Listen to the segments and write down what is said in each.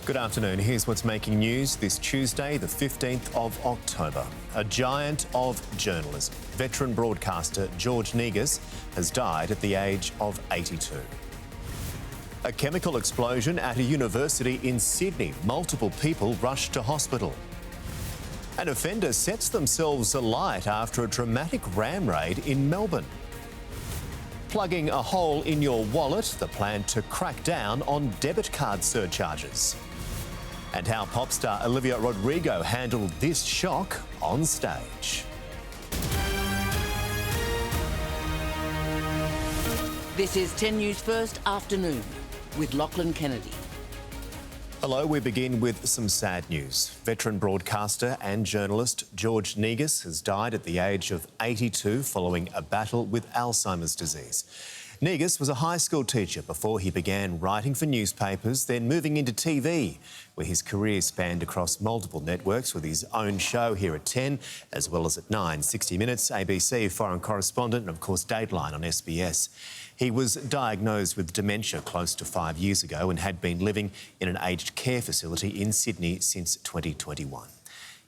Good afternoon. Here's what's making news this Tuesday, the 15th of October. A giant of journalism, veteran broadcaster George Neas has died at the age of 82. A chemical explosion at a university in Sydney. Multiple people rushed to hospital. An offender sets themselves alight after a dramatic ram raid in Melbourne. Plugging a hole in your wallet, the plan to crack down on debit card surcharges. And how pop star Olivia Rodrigo handled this shock on stage. This is 10 News First Afternoon with Lachlan Kennedy. Hello, we begin with some sad news. Veteran broadcaster and journalist George Neas has died at the age of 82 following a battle with Alzheimer's disease. Neas was a high school teacher before he began writing for newspapers, then moving into TV, where his career spanned across multiple networks with his own show here at 10, as well as at 9, 60 Minutes, ABC, Foreign Correspondent, and of course Dateline on SBS. He was diagnosed with dementia close to 5 years ago and had been living in an aged care facility in Sydney since 2021.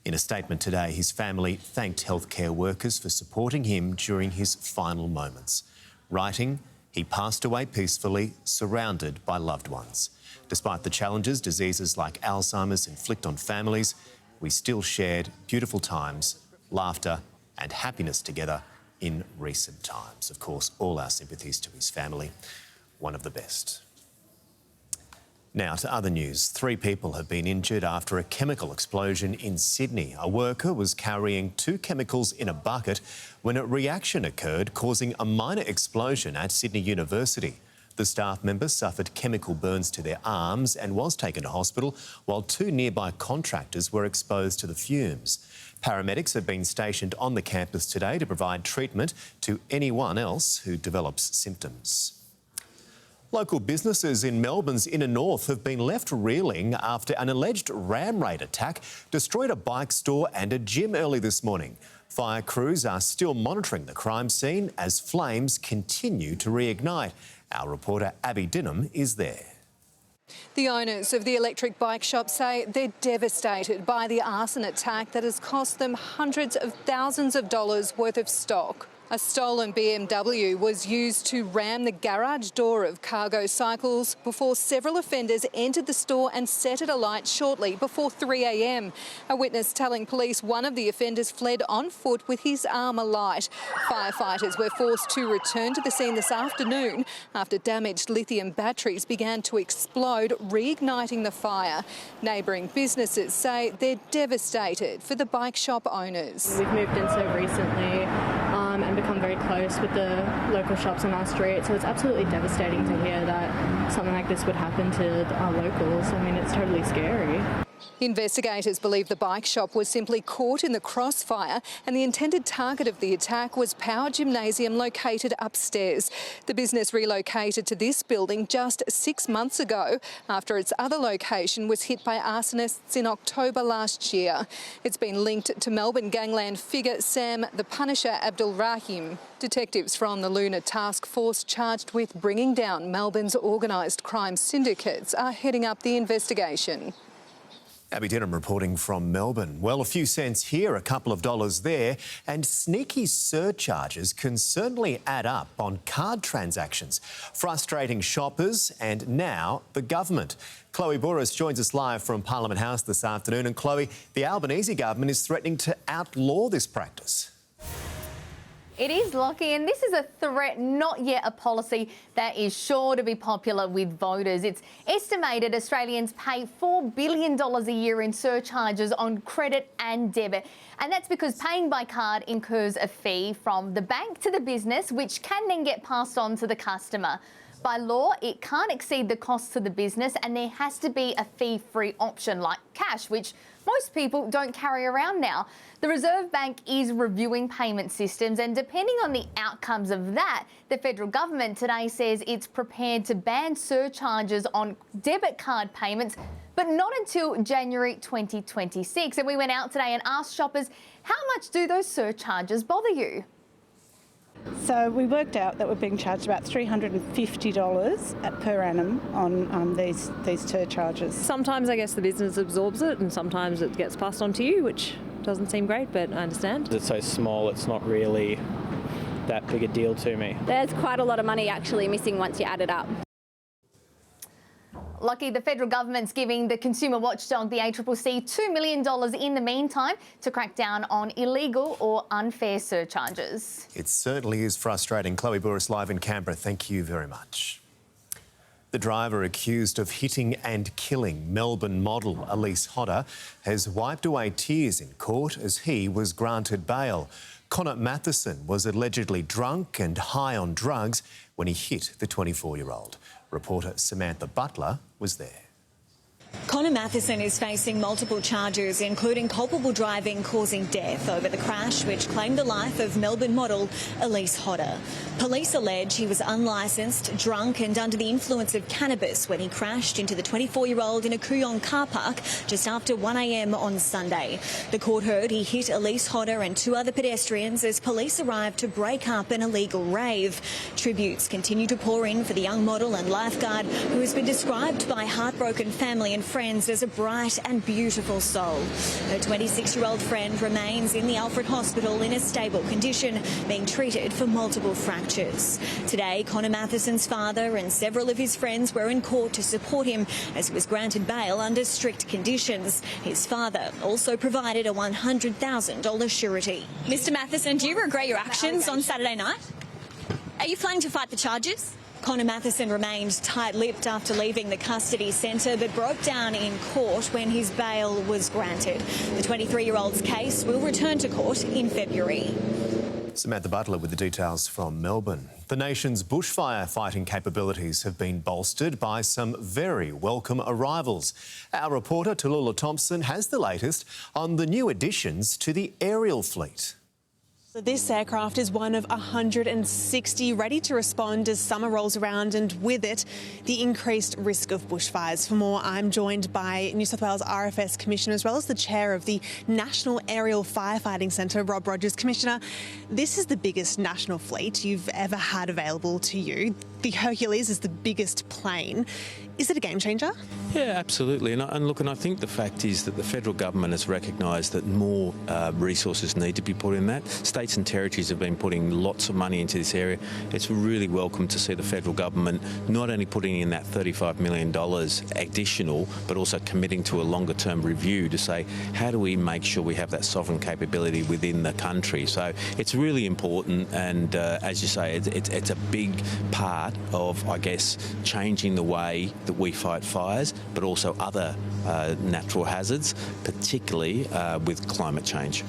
In a statement today, his family thanked healthcare workers for supporting him during his final moments. Writing, he passed away peacefully, surrounded by loved ones. Despite the challenges diseases like Alzheimer's inflict on families, we still shared beautiful times, laughter and happiness together in recent times. Of course, all our sympathies to his family. One of the best. Now to other news. 3 people have been injured after a chemical explosion in Sydney. A worker was carrying 2 chemicals in a bucket when a reaction occurred, causing a minor explosion at Sydney University. The staff member suffered chemical burns to their arms and was taken to hospital, while 2 nearby contractors were exposed to the fumes. Paramedics have been stationed on the campus today to provide treatment to anyone else who develops symptoms. Local businesses in Melbourne's inner north have been left reeling after an alleged ram raid attack destroyed a bike store and a gym early this morning. Fire crews are still monitoring the crime scene as flames continue to reignite. Our reporter Abby Dinham is there. The owners of the electric bike shop say they're devastated by the arson attack that has cost them hundreds of thousands of dollars worth of stock. A stolen BMW was used to ram the garage door of Cargo Cycles before several offenders entered the store and set it alight shortly before 3 a.m. A witness telling police one of the offenders fled on foot with his arm alight. Firefighters were forced to return to the scene this afternoon after damaged lithium batteries began to explode, reigniting the fire. Neighbouring businesses say they're devastated for the bike shop owners. We've moved in so recently and become very close with the local shops on our street, so it's absolutely devastating to hear that something like this would happen to our locals. I mean, it's totally scary. Investigators believe the bike shop was simply caught in the crossfire and the intended target of the attack was Power Gymnasium located upstairs. The business relocated to this building just 6 months ago after its other location was hit by arsonists in October last year. It's been linked to Melbourne gangland figure Sam the Punisher Abdul Rahim. Detectives from the Lunar Task Force charged with bringing down Melbourne's organised crime syndicates are heading up the investigation. Abby Dinham reporting from Melbourne. Well, a few cents here, a couple of dollars there, and sneaky surcharges can certainly add up on card transactions, frustrating shoppers and now the government. Chloe Boris joins us live from Parliament House this afternoon. And Chloe, the Albanese government is threatening to outlaw this practice. It is, Lockie, and this is a threat, not yet a policy that is sure to be popular with voters. It's estimated Australians pay $4 billion a year in surcharges on credit and debit. And that's because paying by card incurs a fee from the bank to the business, which can then get passed on to the customer. By law, it can't exceed the costs to the business and there has to be a fee-free option like cash, which most people don't carry around now. The Reserve Bank is reviewing payment systems and depending on the outcomes of that, the federal government today says it's prepared to ban surcharges on debit card payments, but not until January 2026. And we went out today and asked shoppers, how much do those surcharges bother you? So we worked out that we're being charged about $350 per annum on these surcharges. Sometimes I guess the business absorbs it and sometimes it gets passed on to you, which doesn't seem great, but I understand. It's so small, it's not really that big a deal to me. There's quite a lot of money actually missing once you add it up. Lucky the federal government's giving the consumer watchdog, the HSC, $2 million in the meantime to crack down on illegal or unfair surcharges. It certainly is frustrating. Chloe Burris live in Canberra, thank you very much. The driver accused of hitting and killing Melbourne model Elise Hodder has wiped away tears in court as he was granted bail. Connor Matheson was allegedly drunk and high on drugs when he hit the 24-year-old. Reporter Samantha Butler was there. Connor Matheson is facing multiple charges, including culpable driving causing death over the crash which claimed the life of Melbourne model Elise Hodder. Police allege he was unlicensed, drunk and under the influence of cannabis when he crashed into the 24-year-old in a Kooyong car park just after 1 a.m. on Sunday. The court heard he hit Elise Hodder and 2 other pedestrians as police arrived to break up an illegal rave. Tributes continue to pour in for the young model and lifeguard who has been described by heartbroken family and friends as a bright and beautiful soul. Her 26-year-old friend remains in the Alfred Hospital in a stable condition, being treated for multiple fractures. Today, Connor Matheson's father and several of his friends were in court to support him as he was granted bail under strict conditions. His father also provided a $100,000 surety. Mr. Matheson, do you regret your actions on Saturday night? Are you planning to fight the charges? Connor Matheson remained tight-lipped after leaving the custody centre but broke down in court when his bail was granted. The 23-year-old's case will return to court in February. Samantha Butler with the details from Melbourne. The nation's bushfire fighting capabilities have been bolstered by some very welcome arrivals. Our reporter Tallulah Thompson has the latest on the new additions to the aerial fleet. So this aircraft is one of 160 ready to respond as summer rolls around, and with it, the increased risk of bushfires. For more, I'm joined by New South Wales RFS Commissioner as well as the chair of the National Aerial Firefighting Centre, Rob Rogers. Commissioner, this is the biggest national fleet you've ever had available to you. The Hercules is the biggest plane. Is it a game changer? Yeah, absolutely. And look, I think the fact is that the federal government has recognised that more resources need to be put in that. States and territories have been putting lots of money into this area. It's really welcome to see the federal government not only putting in that $35 million additional, but also committing to a longer-term review to say, how do we make sure we have that sovereign capability within the country? So it's really important, and as you say, it's a big part of, I guess, changing the way that we fight fires, but also other natural hazards, particularly with climate change.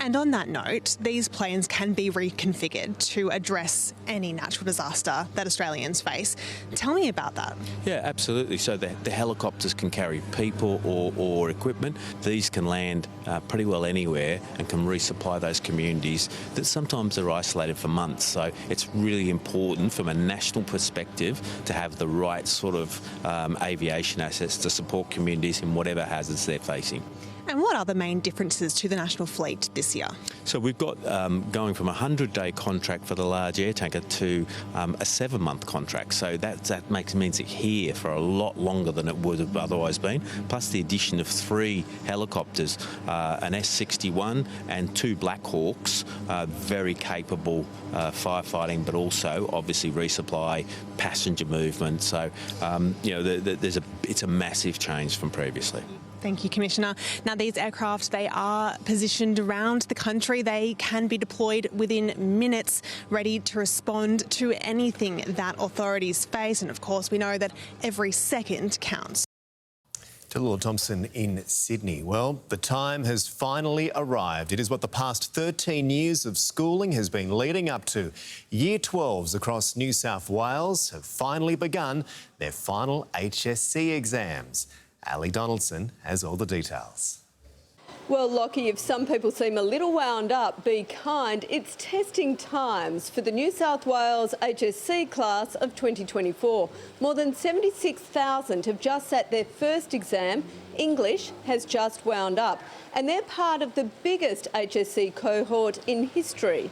And on that note, these planes can be reconfigured to address any natural disaster that Australians face. Tell me about that. Yeah, absolutely. So the helicopters can carry people or equipment. These can land pretty well anywhere and can resupply those communities that sometimes are isolated for months. So it's really important from a national perspective to have the right sort of aviation assets to support communities in whatever hazards they're facing. And what are the main differences to the national fleet this year? So we've got going from a 100-day contract for the large air tanker to a 7-month contract. So that means it's here for a lot longer than it would have otherwise been. Plus the addition of 3 helicopters, an S-61 and 2 Black Hawks, very capable firefighting, but also obviously resupply, passenger movement. So it's a massive change from previously. Thank you, Commissioner. Now, these aircraft, they are positioned around the country. They can be deployed within minutes, ready to respond to anything that authorities face. And, of course, we know that every second counts. Tallulah Thompson in Sydney. Well, the time has finally arrived. It is what the past 13 years of schooling has been leading up to. Year 12s across New South Wales have finally begun their final HSC exams. Ali Donaldson has all the details. Well, Lockie, if some people seem a little wound up, be kind. It's testing times for the New South Wales HSC class of 2024. More than 76,000 have just sat their first exam. English has just wound up, and they're part of the biggest HSC cohort in history.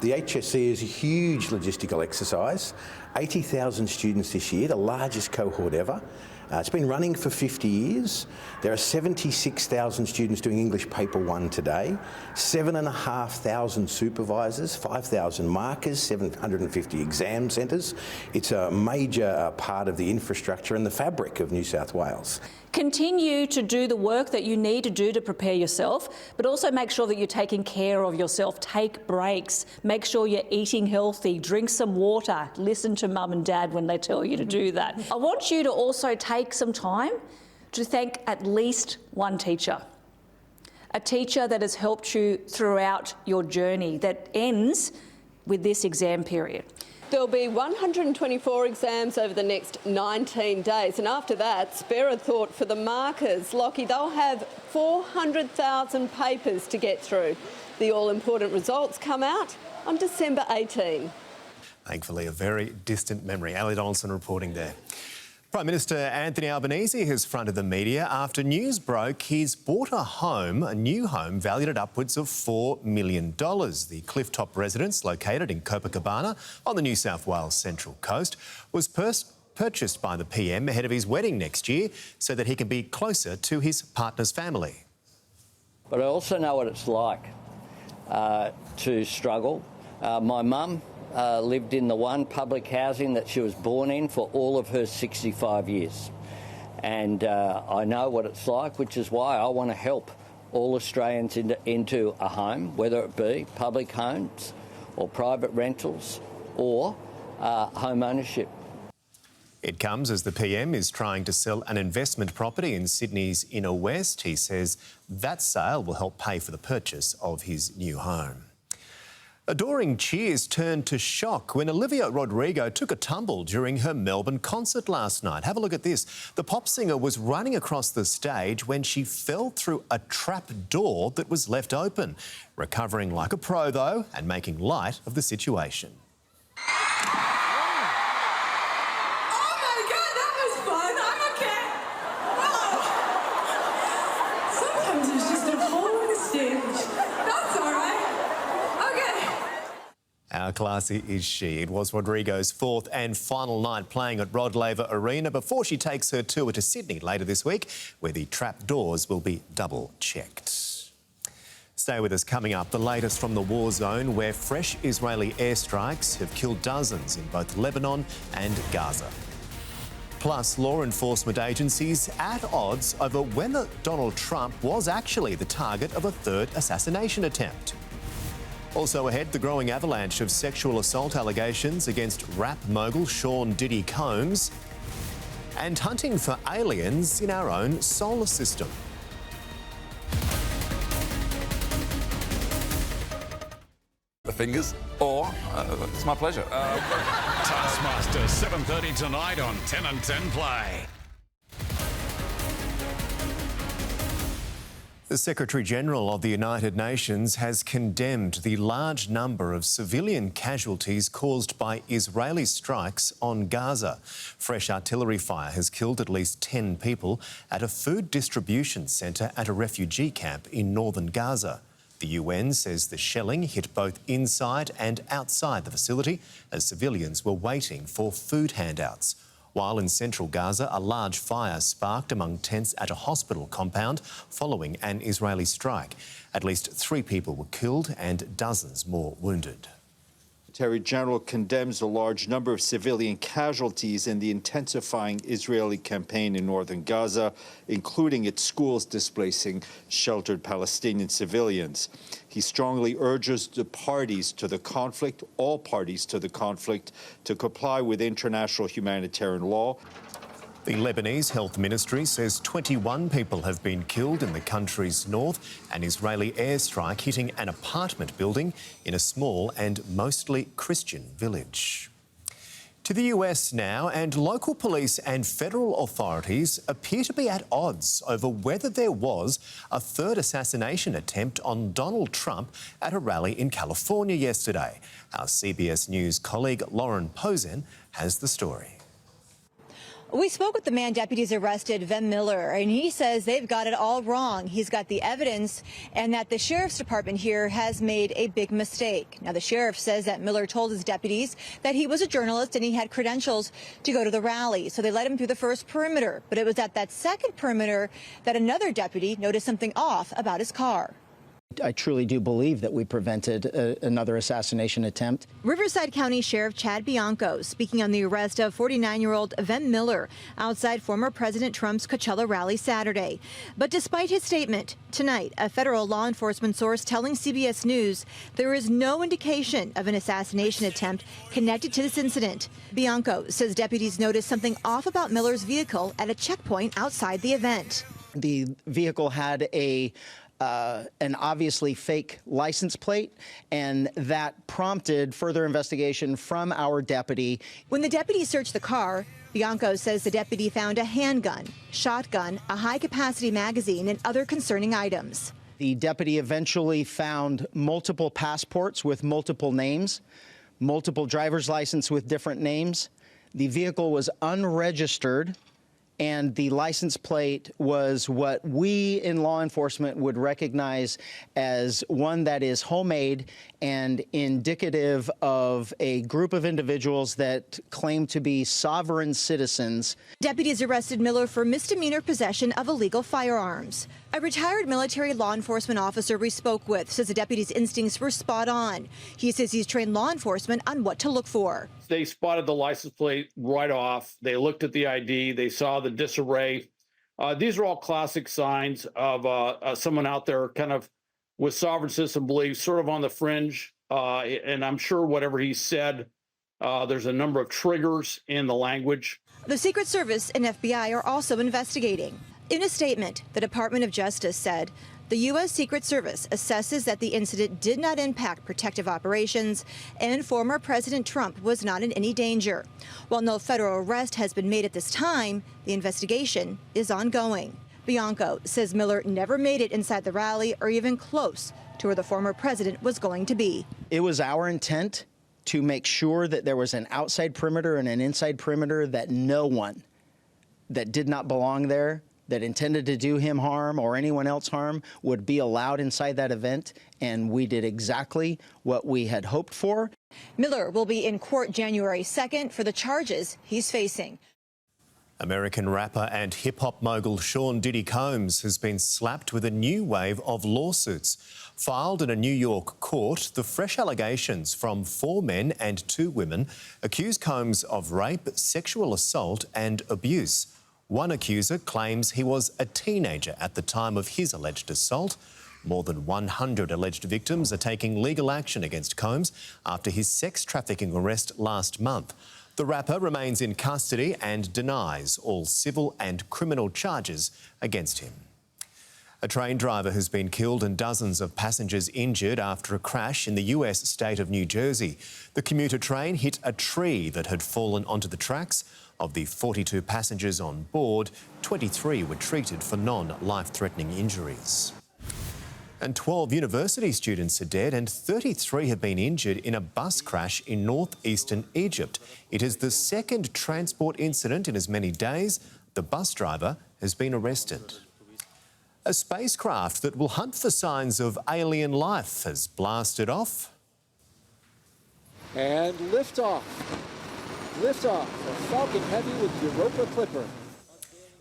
The HSC is a huge logistical exercise. 80,000 students this year, the largest cohort ever. It's been running for 50 years. There are 76,000 students doing English Paper 1 today, 7,500 supervisors, 5,000 markers, 750 exam centres. It's a major part of the infrastructure and the fabric of New South Wales. Continue to do the work that you need to do to prepare yourself, but also make sure that you're taking care of yourself. Take breaks, make sure you're eating healthy, drink some water, listen to mum and dad when they tell you to do that. I want you to also take some time to thank at least one teacher. A teacher that has helped you throughout your journey that ends with this exam period. There'll be 124 exams over the next 19 days, and after that, spare a thought for the markers. Lockie, they'll have 400,000 papers to get through. The all-important results come out on December 18. Thankfully, a very distant memory. Ali Donaldson reporting there. Prime Minister Anthony Albanese has fronted the media after news broke he's bought a new home valued at upwards of $4 million. The clifftop residence, located in Copacabana on the New South Wales Central Coast, was purchased by the PM ahead of his wedding next year so that he can be closer to his partner's family. But I also know what it's like to struggle. My mum lived in the one public housing that she was born in for all of her 65 years. And I know what it's like, which is why I want to help all Australians into a home, whether it be public homes or private rentals or home ownership. It comes as the PM is trying to sell an investment property in Sydney's inner west. He says that sale will help pay for the purchase of his new home. Adoring cheers turned to shock when Olivia Rodrigo took a tumble during her Melbourne concert last night. Have a look at this. The pop singer was running across the stage when she fell through a trap door that was left open. Recovering like a pro, though, and making light of the situation. How classy is she? It was Rodrigo's fourth and final night playing at Rod Laver Arena before she takes her tour to Sydney later this week, where the trap doors will be double-checked. Stay with us. Coming up, the latest from the war zone, where fresh Israeli airstrikes have killed dozens in both Lebanon and Gaza. Plus, law enforcement agencies at odds over whether Donald Trump was actually the target of a third assassination attempt. Also ahead, the growing avalanche of sexual assault allegations against rap mogul Sean Diddy Combs, and hunting for aliens in our own solar system. The fingers, or it's my pleasure. Taskmaster, 7:30 tonight on 10 and 10 Play. The Secretary-General of the United Nations has condemned the large number of civilian casualties caused by Israeli strikes on Gaza. Fresh artillery fire has killed at least 10 people at a food distribution centre at a refugee camp in northern Gaza. The UN says the shelling hit both inside and outside the facility as civilians were waiting for food handouts. While in central Gaza, a large fire sparked among tents at a hospital compound following an Israeli strike. At least 3 people were killed and dozens more wounded. The Secretary-General condemns the large number of civilian casualties in the intensifying Israeli campaign in northern Gaza, including its schools displacing sheltered Palestinian civilians. He strongly urges the parties to the conflict, all parties to the conflict, to comply with international humanitarian law. The Lebanese Health Ministry says 21 people have been killed in the country's north, an Israeli airstrike hitting an apartment building in a small and mostly Christian village. To the US now, and local police and federal authorities appear to be at odds over whether there was a third assassination attempt on Donald Trump at a rally in California yesterday. Our CBS News colleague Lauren Posen has the story. We spoke with the man deputies arrested, Vem Miller, and he says they've got it all wrong. He's got the evidence and that the sheriff's department here has made a big mistake. Now, the sheriff says that Miller told his deputies that he was a journalist and he had credentials to go to the rally. So they let him through the first perimeter. But it was at that second perimeter that another deputy noticed something off about his car. I truly do believe that we prevented another assassination attempt. Riverside County Sheriff Chad Bianco speaking on the arrest of 49-year-old Vem Miller outside former President Trump's Coachella rally Saturday. But despite his statement, tonight, a federal law enforcement source telling CBS News there is no indication of an assassination attempt connected to this incident. Bianco says deputies noticed something off about Miller's vehicle at a checkpoint outside the event. The vehicle had an obviously fake license plate, and that prompted further investigation from our deputy. When the deputy searched the car, Bianco says the deputy found a handgun, shotgun, a high-capacity magazine, and other concerning items. The deputy eventually found multiple passports with multiple names, multiple driver's license with different names. The vehicle was unregistered, and the license plate was what we in law enforcement would recognize as one that is homemade and indicative of a group of individuals that claim to be sovereign citizens. Deputies arrested Miller for misdemeanor possession of illegal firearms. A retired military law enforcement officer we spoke with says the deputy's instincts were spot on. He says he's trained law enforcement on what to look for. They spotted the license plate right off. They looked at the ID. They saw the disarray. These are all classic signs of someone out there kind of with sovereign citizen beliefs, sort of on the fringe. And I'm sure whatever he said, there's a number of triggers in the language. The Secret Service and FBI are also investigating. In a statement, the Department of Justice said the U.S. Secret Service assesses that the incident did not impact protective operations and former President Trump was not in any danger. While no federal arrest has been made at this time, the investigation is ongoing. Bianco says Miller never made it inside the rally or even close to where the former president was going to be. It was our intent to make sure that there was an outside perimeter and an inside perimeter, that no one that did not belong there, that intended to do him harm or anyone else harm, would be allowed inside that event, and we did exactly what we had hoped for. Miller will be in court January 2nd for the charges he's facing. American rapper and hip-hop mogul Sean Diddy Combs has been slapped with a new wave of lawsuits. Filed in a New York court, the fresh allegations from 4 men and 2 women accuse Combs of rape, sexual assault and abuse. One accuser claims he was a teenager at the time of his alleged assault. More than 100 alleged victims are taking legal action against Combs after his sex trafficking arrest last month. The rapper remains in custody and denies all civil and criminal charges against him. A train driver has been killed and dozens of passengers injured after a crash in the US state of New Jersey. The commuter train hit a tree that had fallen onto the tracks. Of the 42 passengers on board, 23 were treated for non-life-threatening injuries. And 12 university students are dead and 33 have been injured in a bus crash in northeastern Egypt. It is the second transport incident in as many days. The bus driver has been arrested. A spacecraft that will hunt for signs of alien life has blasted off. And liftoff. Liftoff of Falcon Heavy with Europa Clipper.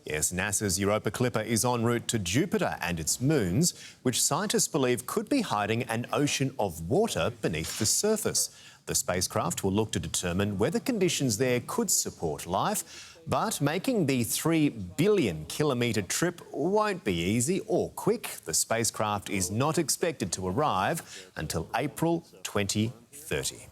Yes, NASA's Europa Clipper is en route to Jupiter and its moons, which scientists believe could be hiding an ocean of water beneath the surface. The spacecraft will look to determine whether conditions there could support life, but making the 3 billion kilometre trip won't be easy or quick. The spacecraft is not expected to arrive until April 2030.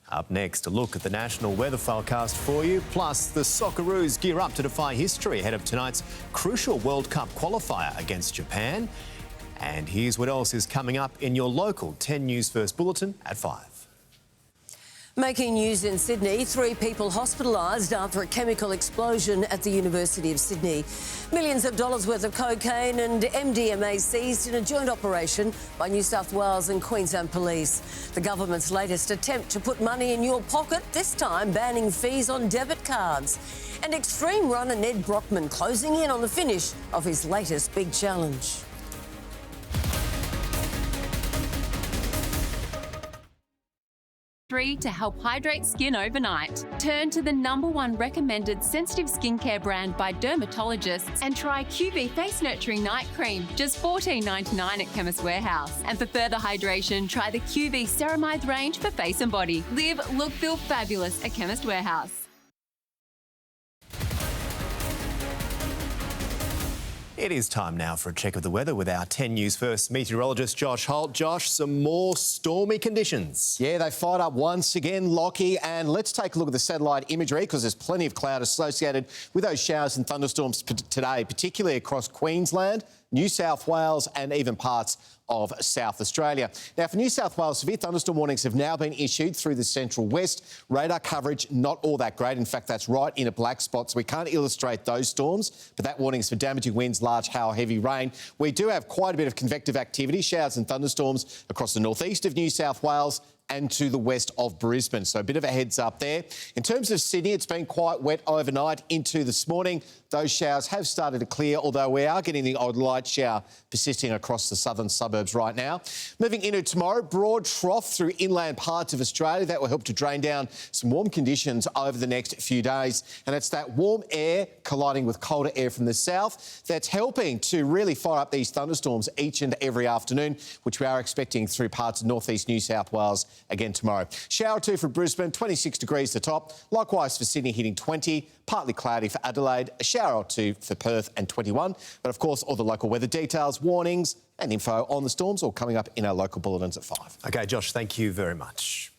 Up next, a look at the national weather forecast for you. Plus, the Socceroos gear up to defy history ahead of tonight's crucial World Cup qualifier against Japan. And here's what else is coming up in your local 10 News First Bulletin at 5. Making news in Sydney, 3 people hospitalised after a chemical explosion at the University of Sydney. Millions of dollars worth of cocaine and MDMA seized in a joint operation by New South Wales and Queensland Police. The government's latest attempt to put money in your pocket, this time banning fees on debit cards. And extreme runner Ned Brockman closing in on the finish of his latest big challenge. To help hydrate skin overnight. Turn to the #1 recommended sensitive skincare brand by dermatologists and try QV Face Nurturing Night Cream, just $14.99 at Chemist Warehouse. And for further hydration, try the QV Ceramide range for face and body. Live, look, feel fabulous at Chemist Warehouse. It is time now for a check of the weather with our 10 News First meteorologist Josh Holt. Josh, some more stormy conditions. Yeah, they fired up once again, Lockie, and let's take a look at the satellite imagery because there's plenty of cloud associated with those showers and thunderstorms today, particularly across Queensland, New South Wales and even parts of South Australia. Now, for New South Wales, severe thunderstorm warnings have now been issued through the central west. Radar coverage not all that great. In fact, that's right in a black spot, so we can't illustrate those storms, but that warning is for damaging winds, large hail, heavy rain. We do have quite a bit of convective activity, showers and thunderstorms across the northeast of New South Wales and to the west of Brisbane. So a bit of a heads up there. In terms of Sydney, it's been quite wet overnight into this morning. Those showers have started to clear, although we are getting the odd light shower persisting across the southern suburbs right now. Moving into tomorrow, broad trough through inland parts of Australia. That will help to drain down some warm conditions over the next few days. And it's that warm air colliding with colder air from the south that's helping to really fire up these thunderstorms each and every afternoon, which we are expecting through parts of northeast New South Wales again tomorrow. Shower 2 for Brisbane, 26 degrees the top. Likewise for Sydney, hitting 20. Partly cloudy for Adelaide, a shower or 2 for Perth and 21. But of course, all the local weather details, warnings and info on the storms all coming up in our local bulletins at 5. OK, Josh, thank you very much.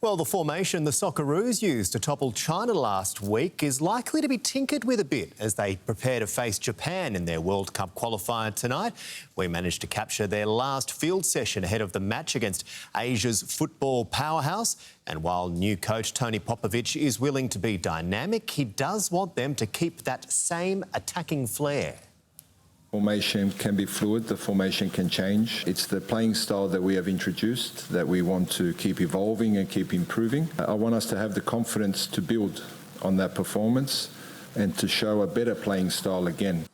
Well, the formation the Socceroos used to topple China last week is likely to be tinkered with a bit as they prepare to face Japan in their World Cup qualifier tonight. We managed to capture their last field session ahead of the match against Asia's football powerhouse. And while new coach Tony Popovic is willing to be dynamic, he does want them to keep that same attacking flair. Formation can be fluid, the formation can change. It's the playing style that we have introduced that we want to keep evolving and keep improving. I want us to have the confidence to build on that performance and to show a better playing style again.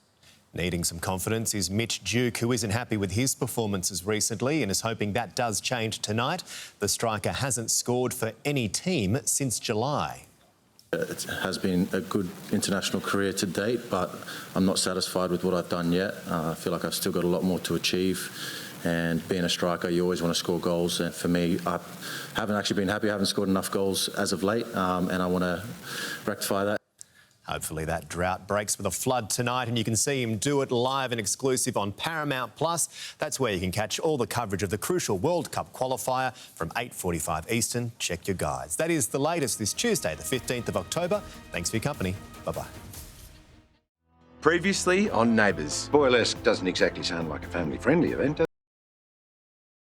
Needing some confidence is Mitch Duke, who isn't happy with his performances recently and is hoping that does change tonight. The striker hasn't scored for any team since July. It has been a good international career to date, but I'm not satisfied with what I've done yet. I feel like I've still got a lot more to achieve. And being a striker, you always want to score goals. And for me, I haven't actually been happy. I haven't scored enough goals as of late, and I want to rectify that. Hopefully that drought breaks with a flood tonight and you can see him do it live and exclusive on Paramount+. That's where you can catch all the coverage of the crucial World Cup qualifier from 8:45 Eastern. Check your guides. That is the latest this Tuesday, the 15th of October. Thanks for your company. Bye-bye. Previously on Neighbours. Boylesque doesn't exactly sound like a family-friendly event, does it?